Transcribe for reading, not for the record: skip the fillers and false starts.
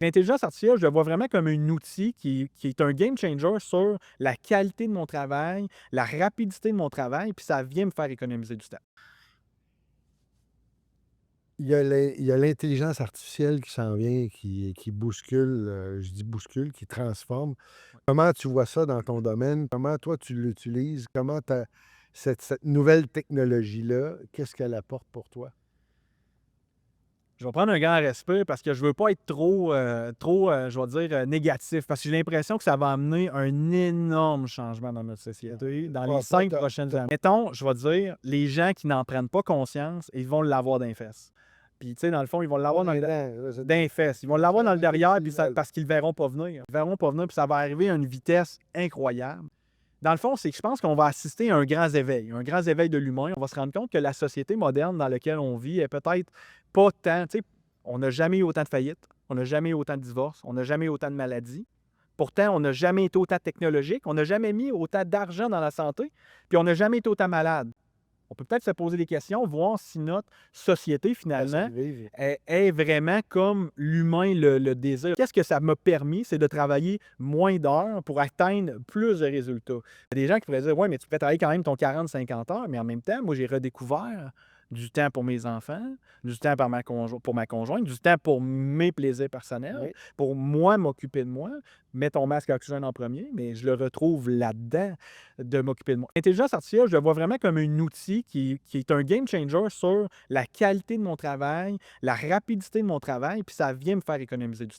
L'intelligence artificielle, je le vois vraiment comme un outil qui est un game changer sur la qualité de mon travail, la rapidité de mon travail, puis ça vient me faire économiser du temps. Il y a l'intelligence artificielle qui s'en vient, qui bouscule, je dis bouscule, qui transforme. Ouais. Comment tu vois ça dans ton domaine? Comment toi tu l'utilises? Comment tu cette nouvelle technologie-là, qu'est-ce qu'elle apporte pour toi? Je vais prendre un grand respect parce que je veux pas être trop, je vais dire, négatif, parce que j'ai l'impression que ça va amener un énorme changement dans notre Non. société dans les Pas 5 prochaines années. Mettons, je vais dire, les gens qui n'en prennent pas conscience, ils vont l'avoir dans les fesses. Puis, tu sais, dans le fond, ils vont pas l'avoir dans les dents, là, dans les fesses. Ils vont l'avoir dans le avec derrière puis s'ils veulent. parce qu'ils le verront pas venir. Ils le verront pas venir, puis ça va arriver à une vitesse incroyable. Dans le fond, c'est que je pense qu'on va assister à un grand éveil de l'humain. On va se rendre compte que la société moderne dans laquelle on vit est peut-être pas tant, tu sais, on n'a jamais eu autant de faillites, on n'a jamais eu autant de divorces, on n'a jamais eu autant de maladies. Pourtant, on n'a jamais été autant technologique, on n'a jamais mis autant d'argent dans la santé, puis on n'a jamais été autant malade. On peut peut-être se poser des questions, voir si notre société, Parce finalement, qu'ils vivent. est vraiment comme l'humain le désire. Qu'est-ce que ça m'a permis? C'est de travailler moins d'heures pour atteindre plus de résultats. Il y a des gens qui pourraient dire: «Ouais, mais tu peux travailler quand même ton 40-50 heures», mais en même temps, moi, j'ai redécouvert du temps pour mes enfants, du temps pour ma conjointe, du temps pour mes plaisirs personnels, Oui. pour moi m'occuper de moi. Mets ton masque à oxygène en premier, mais je le retrouve là-dedans de m'occuper de moi. L'intelligence artificielle, je le vois vraiment comme un outil qui est un game changer sur la qualité de mon travail, la rapidité de mon travail, puis ça vient me faire économiser du temps.